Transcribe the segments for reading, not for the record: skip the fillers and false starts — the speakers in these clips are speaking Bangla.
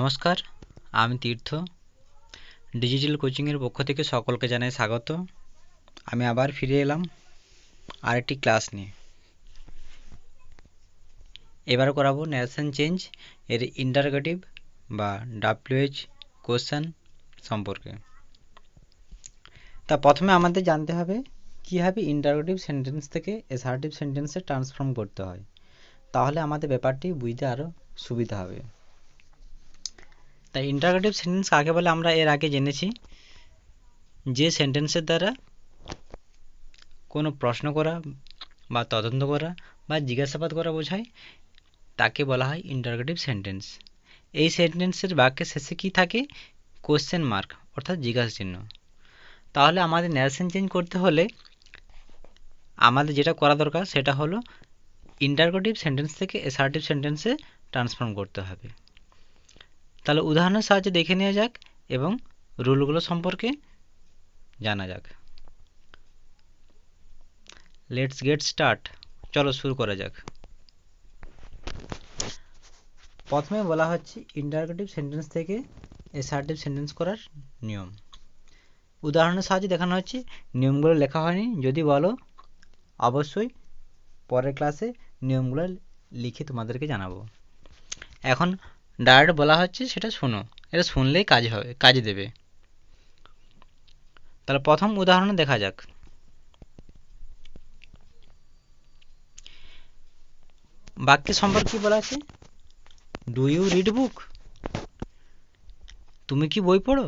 নমস্কার, আমি তীর্থ। ডিজিটাল কোচিংয়ের পক্ষ থেকে সকলকে জানাই স্বাগত। আমি আবার ফিরে এলাম আরেকটি ক্লাস নিয়ে। এবার করাবো ন্যারেশন চেঞ্জ এর ইন্টারোগেটিভ বা WH কোশ্চেন সম্পর্কে। তা প্রথমে আমাদের জানতে হবে কীভাবে ইন্টারোগেটিভ সেন্টেন্স থেকে অ্যাসার্টিভ সেন্টেন্সে ট্রান্সফর্ম করতে হয়, তাহলে আমাদের ব্যাপারটি বুঝতে আরও সুবিধা হবে। তাই ইন্টারোগেটিভ সেন্টেন্স কাকে বলে আমরা এর আগে জেনেছি। যে সেন্টেন্সের দ্বারা কোনো প্রশ্ন করা বা তদন্ত করা বা জিজ্ঞাসাবাদ করা বোঝায় তাকে বলা হয় ইন্টারোগেটিভ সেন্টেন্স। এই সেন্টেন্সের বাক্যের শেষে কী থাকে? কোশ্চেন মার্ক অর্থাৎ জিজ্ঞাসা চিহ্ন। তাহলে আমাদের ন্যারেশন চেঞ্জ করতে হলে আমাদের যেটা করা দরকার সেটা হলো ইন্টারোগেটিভ সেন্টেন্স থেকে অ্যাসার্টিভ সেন্টেন্সে ট্রান্সফর্ম করতে হবে। তাহলে উদাহরণের সাহায্যে দেখে নেওয়া যাক এবং রুলগুলো সম্পর্কে জানা যাক। Let's get start. চলো শুরু করা যাক। প্রথমে বলা হচ্ছে ইন্টারোগেটিভ সেন্টেন্স থেকে অ্যাসার্টিভ সেন্টেন্স করার নিয়ম। উদাহরণের সাহায্যে দেখানো হচ্ছে, নিয়মগুলো লেখা হয়নি। যদি বলো অবশ্যই পরের ক্লাসে নিয়মগুলো লিখে তোমাদেরকে জানাবো। এখন ডাইরেক্ট বলা হচ্ছে সেটা শোনো, এটা শুনলেই কাজে দেবে। তাহলে প্রথম উদাহরণে দেখা যাক। বাক্যের সম্পর্কে বলা আছে, ডু ইউ রিড বুক? তুমি কি বই পড়ো?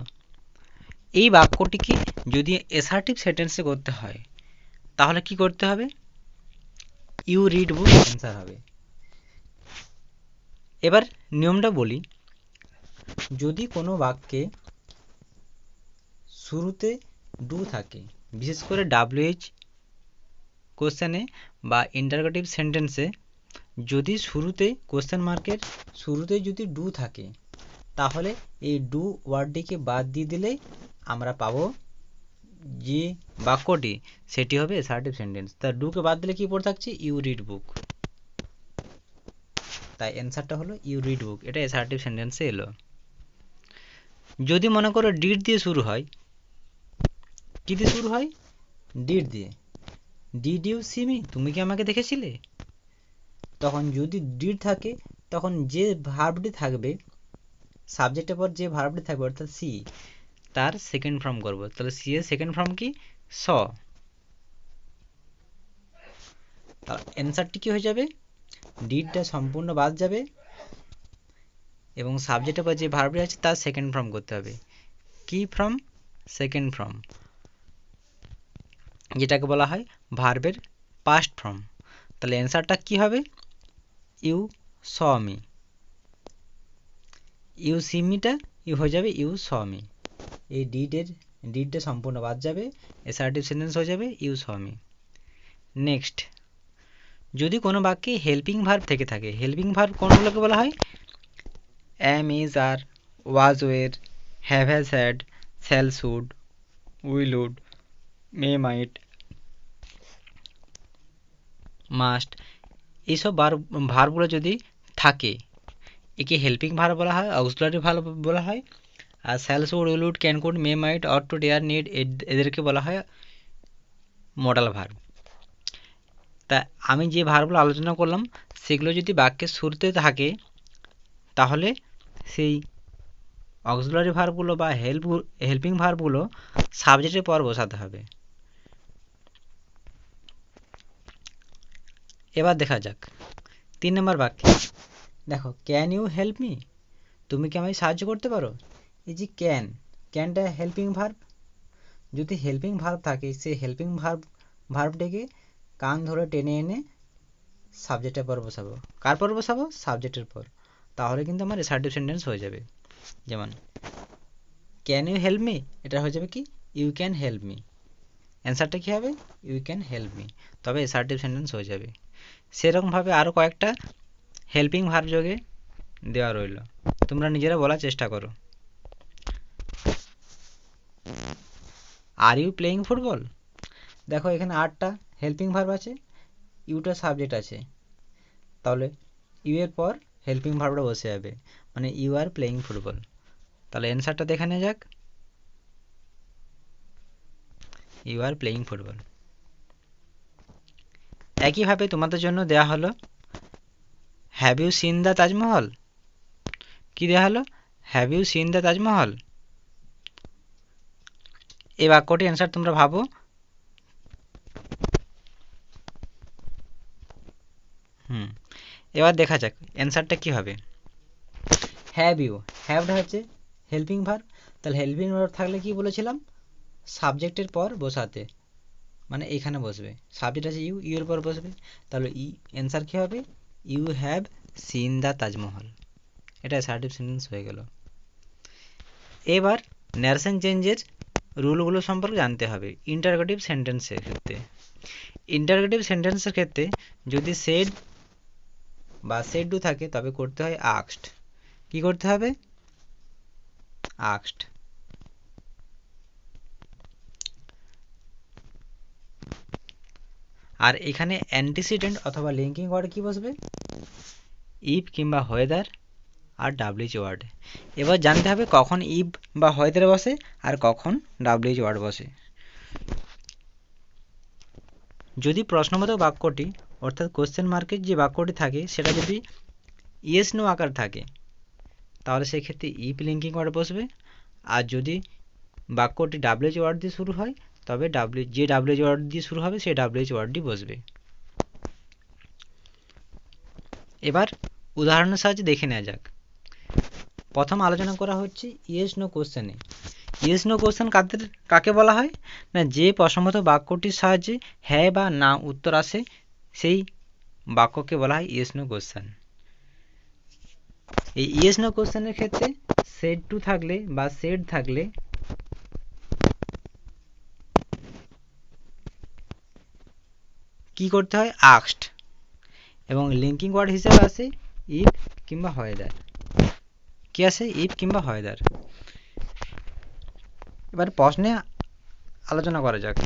এই বাক্যটিকে যদি অ্যাসার্টিভ সেন্টেন্সে করতে হয় তাহলে কি করতে হবে? ইউ রিড বুক অ্যান্সার হবে। এবার নিয়মটা বলি, যদি কোনো বাক্যে শুরুতে ডু থাকে, বিশেষ করে WH কোশ্চেনে বা ইন্টারোগেটিভ সেন্টেন্সে যদি শুরুতে কোশ্চেন মার্কের শুরুতে যদি ডু থাকে, তাহলে এই ডু ওয়ার্ডটিকে বাদ দিয়ে দিলেই আমরা পাবো যে বাক্যটি সেটি হবে অ্যাসার্টিভ সেন্টেন্স। তা ডুকে বাদ দিলে কি পড়ে থাকছে? You read book. তাই অ্যান্সারটা হলো ইউ রিড বুক। এটা অ্যাসার্টিভ সেন্টেন্সে এলো। যদি মনে করো ডিড দিয়ে শুরু হয়, কি দিয়ে শুরু হয়? ডিড দিয়ে। Did you see me? তুমি কি আমাকে দেখেছিলে? তখন যদি ডিড থাকে তখন যে ভার্বটি থাকবে, সাবজেক্টের পর যে ভার্বটি থাকবে অর্থাৎ সি, তার সেকেন্ড ফর্ম করব। তাহলে সি এর সেকেন্ড ফর্ম কি? স। তাহলে অ্যান্সারটি কি হয়ে যাবে? ডিডটা সম্পূর্ণ বাদ যাবে এবং সাবজেক্টের পর যে ভার্বটি আছে তার সেকেন্ড ফর্ম করতে হবে। কি ফর্ম? সেকেন্ড ফর্ম, যেটাকে বলা হয় ভার্বের পাস্ট ফর্ম। তাহলে অ্যান্সারটা কি হবে? You saw me. You see মিটা ইউ হয়ে যাবে ইউ স মি। এই ডিডটা সম্পূর্ণ বাদ যাবে, অ্যাসার্টিভ সেন্টেন্স হয়ে যাবে ইউ স মি। নেক্সট, যদি কোনো বাক্যে হেল্পিং ভার্ব থেকে থাকে, হেল্পিং ভার্ব কোনগুলোকে বলা হয়? Am, is, are, was, were, have, has, had, shall, should, will, would, may, might, must, এইসব ভার্বগুলো যদি থাকে একে হেল্পিং ভার্ব বলা হয়, অক্সিলারি ভার্ব বলা হয়। আর shall, should, will, would, can, could, may, might, ought to, dare, need এদেরকে বলা হয় মডাল ভার্ব। তা আমি যে ভার্বগুলো আলোচনা করলাম সেগুলো যদি বাক্যের শুরুতে থাকে তাহলে সেই অক্সিলারি ভার্বগুলো বা হেল্পিং ভার্বগুলো সাবজেক্টের পর বসাতে হবে। এবার দেখা যাক 3 নম্বর বাক্যে। দেখো, ক্যান ইউ হেল্প মি? তুমি কি আমায় সাহায্য করতে পারো? এই যে ক্যানটা হেল্পিং ভার্ব। যদি হেল্পিং ভার্ব থাকে সেই হেল্পিং ভার্বটাকে কান ধরে টেনে এনে সাবজেক্টের পর বসাবো। কার পর বসাবো? সাবজেক্টের পর। তাহলে কিন্তু আমার অ্যাসার্টিভ সেন্টেন্স হয়ে যাবে। যেমন ক্যান ইউ হেল্প মি, এটা হয়ে যাবে কি? You can help me. অ্যান্সারটা কী হবে? You can help me. তবে অ্যাসার্টিভ সেন্টেন্স হয়ে যাবে। সেরকমভাবে আরও কয়েকটা হেল্পিং ভার্ব যোগে দেওয়া রইল, তোমরা নিজেরা বলার চেষ্টা করো। Are you playing football? দেখো এখানে 8টা হেল্পিং ভার্ব আছে, ইউটা সাবজেক্ট আছে, তাহলে ইউ এর পর হেল্পিং ভার্বটা বসে যাবে। মানে ইউ আর প্লেয়িং ফুটবল। তাহলে অ্যান্সারটা দেখে নেওয়া যাক, ইউ আর প্লেয়িং ফুটবল। একইভাবে তোমাদের জন্য দেয়া হলো have you seen the Taj Mahal. কি দেয়া হলো? Have you seen the Taj Mahal. এই বাক্যটি অ্যান্সার তোমরা ভাবো। এবার দেখা যাক অ্যান্সারটা কি হবে। হ্যাভ ইউ, হ্যাভটা হচ্ছে হেল্পিং ভার্ব, তাহলে হেল্পিং ভার্ব থাকলে কি বলেছিলাম, সাবজেক্টের পর বসাতে, মানে এখানে বসবে। সাবজেক্ট আছে ইউ, ইউ এর পর বসবে, তাহলে অ্যান্সার কি হবে, you have seen the Taj Mahal. এটা অ্যাসার্টিভ সেন্টেন্স হয়ে গেল। এবার ন্যারেশন চেঞ্জের রুলগুলো সম্পর্কে জানতে হবে ইন্টারোগেটিভ সেন্টেন্সের ক্ষেত্রে। ইন্টারোগেটিভ সেন্টেন্সের ক্ষেত্রে যদি সেড বা সেড টু থাকে তবে করতে হয় আস্কড। কি করতে হবে? আস্কড। আর এখানে অ্যান্টিসিডেন্ট অথবা লিঙ্কিং ওয়ার্ড কি বসবে? ইফ কিংবা হোয়েদার আর ডাব্লিউএইচ ওয়ার্ড। এবার জানতে হবে কখন ইফ বা হোয়েদার বসে আর কখন ডাব্লিউএইচ ওয়ার্ড বসে। যদি প্রশ্নবোধক বাক্যটি অর্থাৎ কোশ্চেন মার্কের যে বাক্যটি থাকে সেটা যদি ইয়েস নো আকার থাকে তাহলে সেক্ষেত্রে ইফ লিঙ্কিং ওয়ার্ড বসবে। আর যদি বাক্যটি ডাব্লিউএইচ ওয়ার্ড দিয়ে শুরু হয় তবে যে ডাব্লিউএইচ ওয়ার্ড দিয়ে শুরু হবে সেই ডাব্লিউএইচ ওয়ার্ডটি বসবে। এবার উদাহরণের সাহায্যে দেখে নেওয়া যাক। প্রথম আলোচনা করা হচ্ছে ইয়েস নো কোশ্চেনে। ইয়েস নো কোশ্চেন কাকে বলা হয় না, যে প্রশ্নবোধক বাক্যটির সাহায্যে হ্যাঁ বা না উত্তর আসে সেই বাক্যকে বলা হয় ইয়েস নো কোশ্চেন। এই ইয়েস নো কোশ্চেনের ক্ষেত্রে সেড টু থাকলে বা সেড থাকলে কি করতে হয়? আস্কড। এবং লিঙ্কিং ওয়ার্ড হিসেবে আসে ইফ কিংবা হোয়েদার। কি আসে? ইফ কিংবা হোয়েদার। এবার প্রশ্নে আলোচনা করা যাক।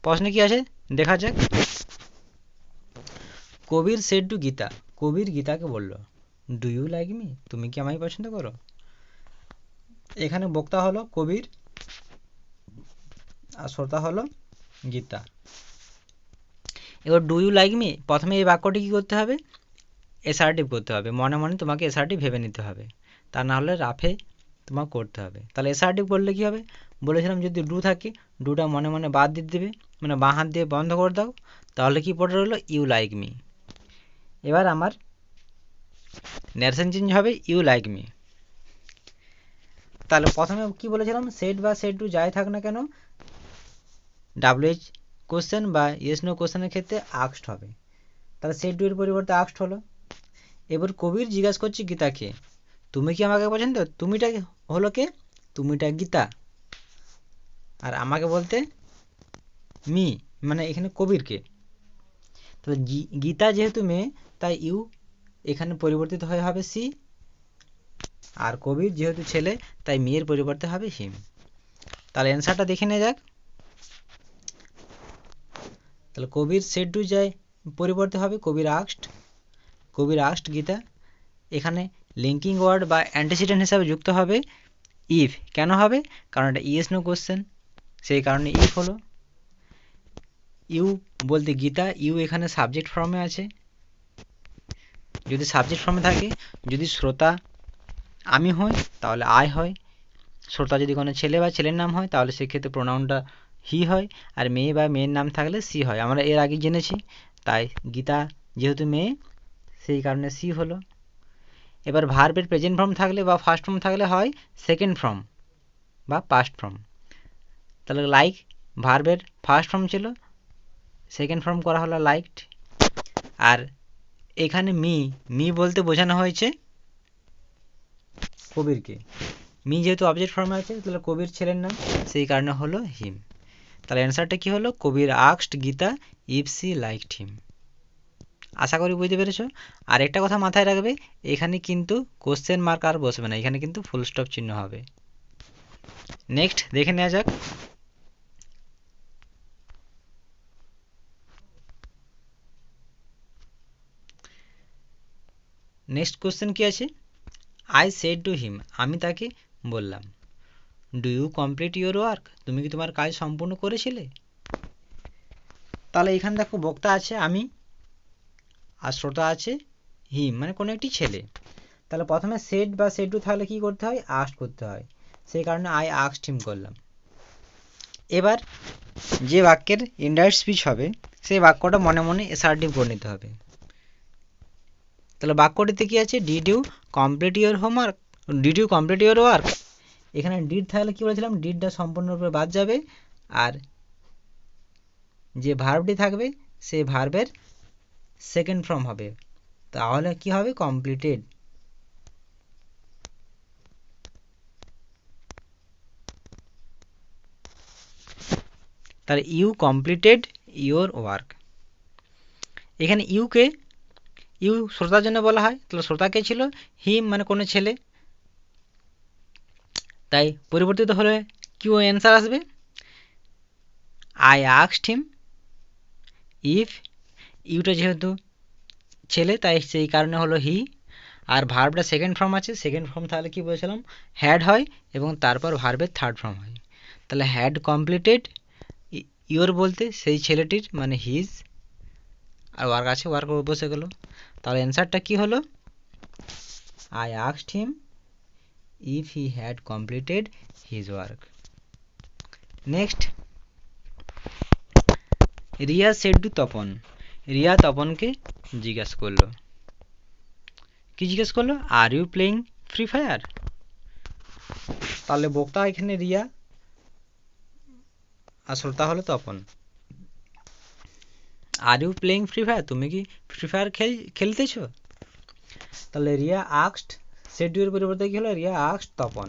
প্রশ্নে কি আছে দেখা যাক। কবির সেড টু গীতা। কবির গীতাকে বলল, ডু ইউ লাইক মি? তুমি কি আমায় পছন্দ করো? এখানে বক্তা হলো কবির আর শ্রোতা হলো গীতা। এবার ডু ইউ লাইক মি, প্রথমে এই বাক্যটি কী করতে হবে? অ্যাসার্টিভ করতে হবে। মনে মনে তোমাকে অ্যাসার্টিভ ভেবে নিতে হবে, তা না হলে রাফে তোমাকে করতে হবে। তাহলে অ্যাসার্টিভ করলে কী হবে? বলেছিলাম যদি ডু থাকে ডুটা মনে মনে বাদ দিয়ে দেবে, মানে বাঁ হাত দিয়ে বন্ধ করে দাও, তাহলে কি পড়ে রইলো? You like me. এবার আমার ন্যারেশন চেঞ্জ হবে ইউ লাইক মি। তাহলে প্রথমে কি বলেছিলাম, সেড বা সেড টু যাই থাক না কেন ডাব্লিউএইচ কোশ্চেন বা ইয়েস নো কোশ্চেনের ক্ষেত্রে আস্কড হবে। তাহলে সেড টু এর পরিবর্তে আস্কড হলো। এবার কবির জিজ্ঞাসা করছে গীতাকে, তুমি কি আমাকে পছন্দ? তুমিটা হলো কে? তুমিটা গীতা। আর আমাকে বলতে মি, মানে এখানে কবিরকে। তাহলে গীতা যেহেতু মেয়ে তাই ইউ এখানে পরিবর্তিত হয়ে হবে সি, আর কবির যেহেতু ছেলে তাই মেয়ের পরিবর্তে হবে হিম। তাহলে অ্যান্সারটা দেখে নেওয়া যাক। তাহলে কবির সেড টু যায় পরিবর্তে হবে কবির আস্কড। কবির আস্কড গীতা। এখানে লিঙ্কিং ওয়ার্ড বা অ্যান্টিসিডেন্ট হিসাবে যুক্ত হবে ইফ। কেন হবে? কারণ এটা ইয়েস নো কোশ্চেন, সেই কারণে ইফ হলো। ইউ বলতে গীতা, ইউ এখানে সাবজেক্ট ফর্মে আছে। যদি সাবজেক্ট ফর্মে থাকে, যদি শ্রোতা আমি হই তাহলে আই হয়। শ্রোতা যদি কোনো ছেলে বা ছেলের নাম হয় তাহলে সেক্ষেত্রে প্রোনাউনটা হি হয়। আর মেয়ে বা মেয়ের নাম থাকলে সি হয়, আমরা এর আগে জেনেছি। তাই গীতা যেহেতু মেয়ে সেই কারণে সি হলো। এবার ভার্বের প্রেজেন্ট ফর্ম থাকলে বা ফার্স্ট ফর্ম থাকলে হয় সেকেন্ড ফর্ম বা পাস্ট ফর্ম। তাহলে লাইক ভার্বের ফার্স্ট ফর্ম ছিল, সেকেন্ড ফর্ম করা হলো লাইকড। আর এখানে মি বলতে বোঝানো হয়েছে কবিরকে। মি যেহেতু অবজেক্ট ফর্মে আছে তাহলে কবির ছেলের নাম, সেই কারণে হলো হিম। তাহলে অ্যান্সারটা কি হলো? Kabir asked Gita if she liked him. আশা করি বুঝতে পেরেছ। আর একটা কথা মাথায় রাখবে, এখানে কিন্তু কোশ্চেন মার্ক আর বসবে না, এখানে কিন্তু ফুল স্টপ চিহ্ন হবে। নেক্সট দেখে নেওয়া যাক। নেক্সট কোশ্চেন কি আছে? আই সেড টু হিম, আমি তাকে বললাম। Do you complete your work, তুমি কি তোমার কাজ সম্পূর্ণ করেছিলে? তাহলে এখানে দেখো বক্তা আছে আমি, আর শ্রোতা আছে হিম, মানে কোনো একটি ছেলে। তাহলে প্রথমে সেড বা সেড টু থাকলে কি করতে হয়? আস্কড করতে হয়, সেই কারণে আই আস্কড হিম করলাম। এবার যে বাক্যের ইনডাইরেক্ট স্পিচ হবে সেই বাক্যটা মনে মনে অ্যাসার্টিভ করে নিতে হবে। তাহলে বাক্যটিতে কি আছে? Did you complete your homework, did you complete your work. এখানে ডিড থাকলে কি বলেছিলাম? ডিডটা সম্পূর্ণরূপে বাদ যাবে, আর যে ভার্বটি থাকবে সেই ভার্বের সেকেন্ড ফর্ম হবে, তাহলে কি হবে? কমপ্লিটেড। তাহলে ইউ কমপ্লিটেড ইউর ওয়ার্ক। এখানে ইউকে, ইউ শ্রোতার জন্য বলা হয়, তাহলে শ্রোতা কে ছিল? হিম, মানে কোনো ছেলে। তাই পরিবর্তিত হলে কি অ্যান্সার আসবে? আই আস্কড হিম ইফ, ইউটা যেহেতু ছেলে তাই সেই কারণে হলো হি, আর ভার্বটা সেকেন্ড ফর্ম আছে, সেকেন্ড ফর্ম তাহলে কি বলেছিলাম? হ্যাড হয়, এবং তারপর ভার্বের থার্ড ফর্ম হয়। তাহলে হ্যাড কমপ্লিটেড ইউর বলতে সেই ছেলেটির মানে হিজ, আর ওয়ার্ক আছে, ওয়ার্ক বসে গেল। তাহলে অ্যান্সারটা কি হলো? I asked him if he had completed his work. Next, Riya said to Tapan, Riya তপনকে জিজ্ঞেস করলো। কি জিজ্ঞেস করলো? Are you playing Free Fire? তাহলে বক্তা এখানে রিয়া, আর শ্রোতা হলো Tapan. Are you playing Free Fire, তুমি কি ফ্রি ফায়ার খেলতেছো? তাহলে রিয়া আস্কড, সেড টু এর পরিবর্তে কি হলো? রিয়া আস্কড তপন।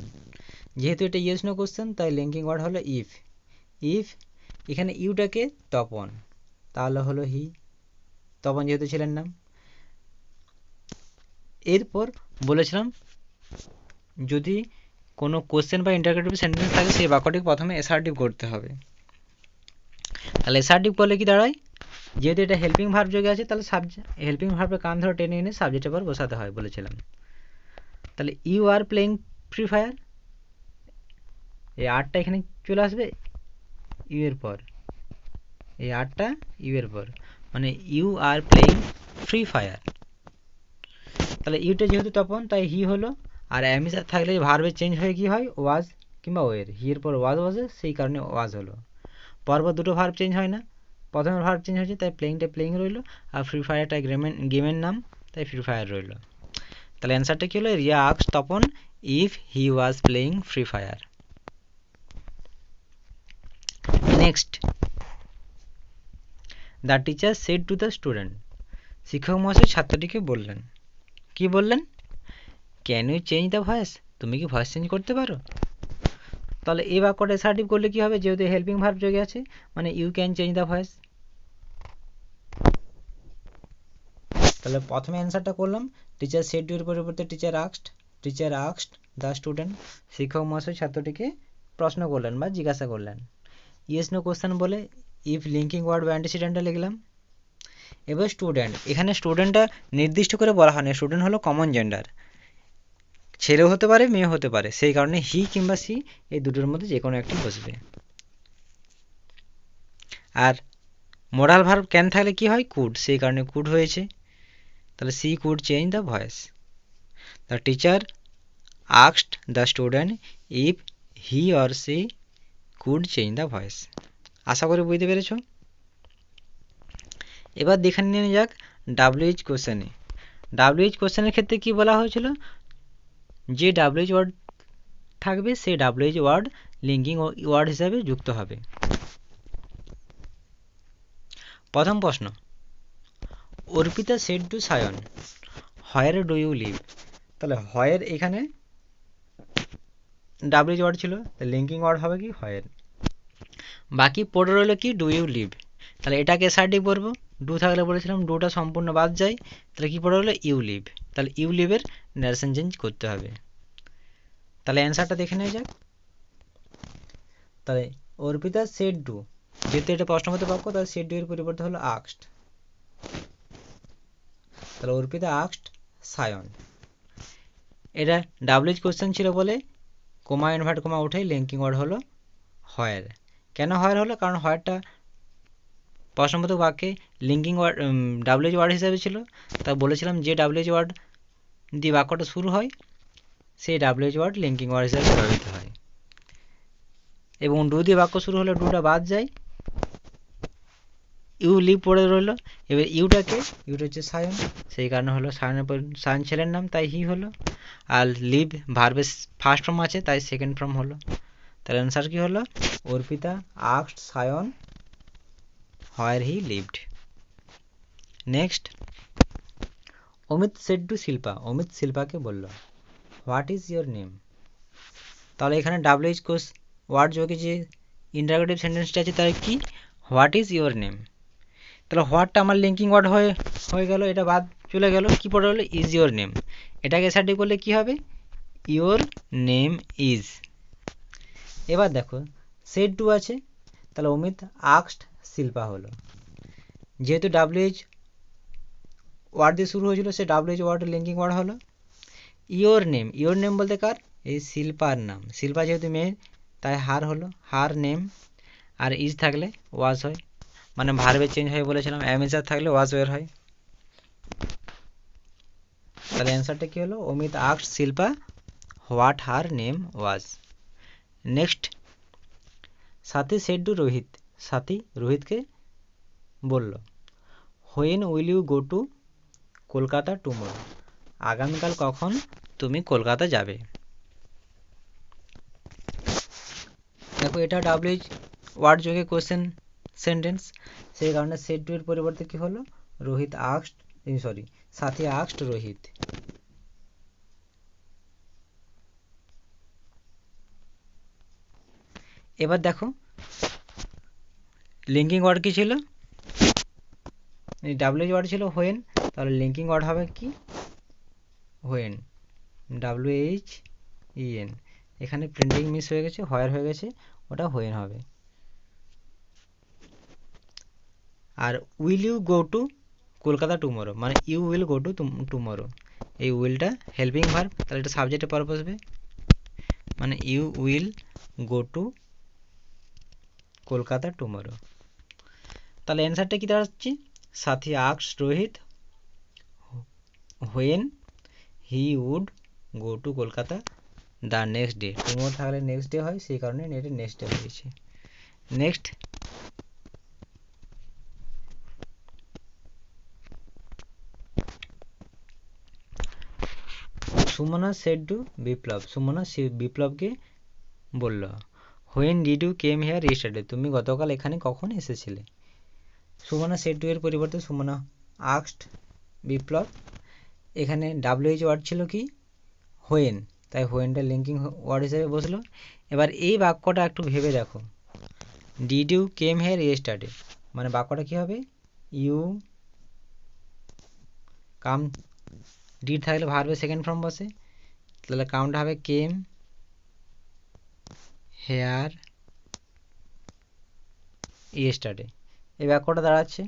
যেহেতু এটা ইয়েস নো কোশ্চেন তাই লিঙ্কিং ওয়ার্ড হলো ইফ। ইফ এখানে ইউটাকে তপন, তাহলে হলো হি, তপন যেহেতু ছেলের নাম। এরপর বলেছিলাম যদি কোনো কোশ্চেন বা ইন্টারোগেটিভ সেন্টেন্স থাকে সেই বাক্যটি প্রথমে অ্যাসার্টিভ করতে হবে। তাহলে অ্যাসার্টিভ করলে কি দাঁড়ায়? যেহেতু এটা হেল্পিং ভার্ব যোগে আছে তাহলে হেল্পিং ভার্বের কান ধরে টেনে এনে সাবজেক্টের পর বসাতে হয় বলেছিলাম। তাহলে you are playing Free Fire, এই আরটা এখানে চলে আসবে ইউ এর পর, এই আরটা ইউ এর পর, মানে you are playing Free Fire. তাহলে ইউটা যেহেতু তপন তাই হি হলো, আর অ্যামিসার থাকলে ভার্বের চেঞ্জ হয়ে কি হয়? ওয়াজ কিংবা ওয়ের, হি এর পর ওয়াজ বসে সেই কারণে ওয়াজ হলো। পরপর দুটো ভার্ব চেঞ্জ হয় না, প্রথমে ভার্ব চেঞ্জ হয়েছে তাই প্লেইংটা প্লেইং রইল, আর ফ্রি ফায়ারটা গেমের নাম তাই ফ্রি ফায়ার রইল। তাহলে অ্যান্সারটা কি হলো? Riya asked Tapan if he was playing Free Fire. Next, the teacher said to the student, শিক্ষক মহাশয় ছাত্রটিকে বললেন। কি বললেন? Can you change the voice, তুমি কি ভয়েস চেঞ্জ করতে পারো? তাহলে এই বাক্যটা অ্যাসার্টিভ করলে কি হবে? যেহেতু হেল্পিং ভার্ব যোগে আছে মানে you can change the voice. তাহলে প্রথমে অ্যান্সারটা করলাম টিচার সেড টু এর পরিবর্তে টিচার আস্কড দ্য স্টুডেন্ট, শিক্ষক মহাশয় ছাত্রটিকে প্রশ্ন করলেন বা জিজ্ঞাসা করলেন। ইয়েস নো কোশ্চেন বলে ইফ লিঙ্কিং ওয়ার্ড বা অ্যান্টিসিডেন্টটা লিখলাম। এবার স্টুডেন্ট, এখানে স্টুডেন্টটা নির্দিষ্ট করে বলা হয়নি, স্টুডেন্ট হলো কমন জেন্ডার, ছেলেও হতে পারে মেয়ে হতে পারে, সেই কারণে হি কিংবা সি এই দুটোর মধ্যে যে কোনো একটি বসবে। আর মোডাল ভার্ব ক্যান থাকলে কি হয়? কুড, সেই কারণে কুড হয়েছে। তাহলে she could change the voice. The teacher asked the student if he or she could change the voice. আশা করি বুঝতে পেরেছ। এবার দেখে নিয়ে যাক ডাব্লিউএইচ কোশ্চেনে। ডাব্লিউএইচ কোশ্চেনের ক্ষেত্রে কি বলা হয়েছিল? যে ডাব্লিউএইচ ওয়ার্ড থাকবে সেই ডাব্লিউএইচ ওয়ার্ড লিঙ্কিং ওয়ার্ড হিসাবে যুক্ত হবে। প্রথম প্রশ্ন, Arpita said to Sayan where do you live. তাহলে হোয়ার এখানে ডাব্লিউএইচ ওয়ার্ড ছিল, লিঙ্কিং ওয়ার্ড হবে কি? হোয়ার। বাকি পড়ে রইল কি? Do you live. তাহলে এটাকে অ্যাসার্টিভ করবো, ডু থাকলে বলেছিলাম ডুটা সম্পূর্ণ বাদ যায়, তাহলে কি পড়ে রইল? You live. তাহলে ইউ লিভের নারেশন চেঞ্জ করতে হবে। তাহলে অ্যান্সারটা দেখে নেওয়া যাক। তাহলে অর্পিতা সেড টু, যেহেতু এটা প্রশ্নগত বাক্য তাহলে সেড টু এর পরিবর্তে হলো আস্কড। তাহলে অর্পিতা আস্কড সায়ন। এটা ডাব্লিউএইচ কোশ্চেন ছিল বলে কমা ইনভার্ট কমা উঠে লিঙ্কিং ওয়ার্ড হলো হোয়ার। কেন হোয়ার হলো? কারণ হোয়ারটা প্রশ্নবোধক বাক্যে লিঙ্কিং ওয়ার্ড ডাব্লিউএইচ ওয়ার্ড হিসাবে ছিল। তা বলেছিলাম যে ডাব্লিউএইচ ওয়ার্ড দিয়ে বাক্যটা শুরু হয় সেই ডাব্লিউএইচ ওয়ার্ড লিঙ্কিং ওয়ার্ড হিসাবে ব্যবহৃত হয়। এবং ডু দিয়ে বাক্য শুরু হলে ডুটা বাদ যায়, ইউ লিভ পড়ে রইল। এবার ইউটা হচ্ছে সায়ন, সেই কারণে হলো সায়ন ছেলের নাম, তাই হি হলো। আর লিভ ভার্বের ফার্স্ট ফর্ম আছে, তাই সেকেন্ড ফর্ম হলো। তাহলে অ্যান্সার কি হলো? Arpita asked Sayan where he lived. Next, Amit said to Shilpa. Amit শিল্পাকে বলল হোয়াট ইজ ইয়োর নেম। তাহলে এখানে ডাব্লিউএইচ ওয়ার্ড যোগে যে ইন্টারোগেটিভ সেন্টেন্সটা আছে তার কি? What is your name. তাহলে হোয়াটটা আমার লিঙ্কিং ওয়ার্ড হয়ে গেল, এটা বাদ চলে গেল, কি পড়ে হলো? Is your name. এটাকে অ্যাসার্টিভ করলে কি হবে? Your name is. এবার দেখো সেড টু আছে, তাহলে অমিত আস্কড শিল্পা হলো। যেহেতু ডাব্লিউএইচ ওয়ার্ড দিয়ে শুরু হয়েছিল, সে ডাব্লিউএইচ ওয়ার্ডের লিঙ্কিং ওয়ার্ড হলো। ইয়োর নেম বলতে কার? এই শিল্পার নাম। শিল্পা যেহেতু মেয়ে তাই হার হলো, হার নেম। আর ইজ থাকলে ওয়াজ হয়, মানে ভার্বে চেঞ্জ হয়ে বলেছিলাম অ্যামিজার থাকলে ওয়াজ ওয়ের হয়। তাহলে অ্যান্সারটা কি হলো? Amit asked Shilpa what her name was. Next, Sathi said to Rohit. Sathi রোহিতকে বলল when will you go to Kolkata tomorrow. আগামীকাল কখন তুমি কলকাতা যাবে। দেখো এটা ডাব্লিউএইচ ওয়ার্ড যোগে কোশ্চেন সেন্টেন্স, সেই কারণে সেড টু এর পরিবর্তে কি হলো? সাথী আস্কড রোহিত। এবার দেখো লিঙ্কিং ওয়ার্ড কি ছিল? ডাব্লিউএইচ ওয়ার্ড ছিল হোয়েন, তাহলে লিঙ্কিং ওয়ার্ড হবে কি? When, WHEN। এখানে প্রিন্টিং মিস হয়ে গেছে, হোয়ার হয়ে গেছে, ওটা হোয়েন হবে। আর will you go to Kolkata tomorrow, মানে you will go to tomorrow. এই উইলটা হেল্পিং ভার্ব, তাহলে এটা সাবজেক্টে পারপ বসবে, মানে you will go to Kolkata tomorrow. তাহলে অ্যান্সারটা কি দাঁড়াচ্ছে? Sathi asked Rohit when he would go to Kolkata the next day. Tomorrow থাকলে নেক্সট ডে হয়, সেই কারণে এটা নেক্সট ডে হয়েছে। Next, Sumana said to Biplab. Sumana বিপ্লবকে বলল when did you came here yesterday. তুমি গতকাল এখানে কখন এসেছিলে। সুমনা সেড টু এর পরিবর্তে সুমনা আস্কড বিপ্লব। এখানে ডাব্লিউএইচ ওয়ার্ড ছিল কি? হোয়েন, তাই হোয়েনটা লিঙ্কিং ওয়ার্ড হিসেবে বসলো। এবার এই বাক্যটা একটু ভেবে দেখো, did you came here yesterday, মানে বাক্যটা কি হবে? ইউ কাম, ডিড থাকলে ভার্বের সেকেন্ড ফর্ম বসে, তাহলে কামটা হবে কেম হেয়ার ইয়েস্টারডে। এই বাক্যটা দাঁড়াচ্ছে।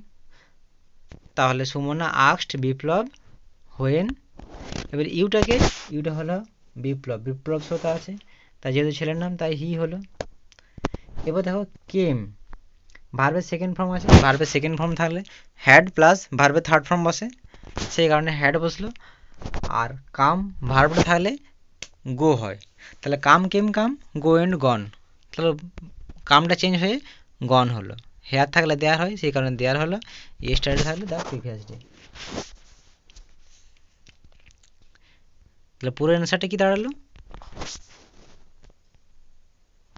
তাহলে সুমনা আস্কড বিপ্লব হোয়েন। এবার ইউটা হলো বিপ্লব শ্রোতা আছে, তাই যেহেতু ছেলের নাম তাই হি হলো। এবার দেখো কেম, ভার্বের সেকেন্ড ফর্ম আছে, ভার্বের সেকেন্ড ফর্ম থাকলে হ্যাড প্লাস ভার্বের থার্ড ফর্ম বসে, সেই কারণে হ্যাড বসলো। আর কাম ভার্বটা থাকলে গো হয়, তাহলে কাম কেম কাম, গো এন্ড গন, তাহলে কামটা চেঞ্জ হয়ে গন হলো। হেয়ার থাকলে দেয়ার হয়, সেই কারণে দেয়ার হলো। ইয়েস্টারডে থাকলে দ্য প্রিভিয়াস ডে। তাহলে পুরো অ্যান্সারটা কি দাঁড়ালো?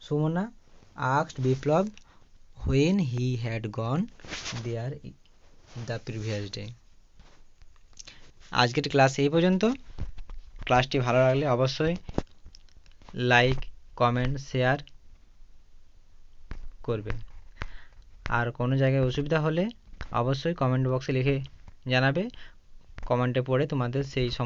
Sumana asked Biplab when he had gone there the previous day. আজকের ক্লাস এই পর্যন্ত। ক্লাসটি ভালো লাগলে অবশ্যই লাইক, কমেন্ট, শেয়ার করবে। আর কোনো জায়গায় অসুবিধা হলে অবশ্যই কমেন্ট বক্সে লিখে জানাবে, কমেন্টে পড়ে তোমাদের সেই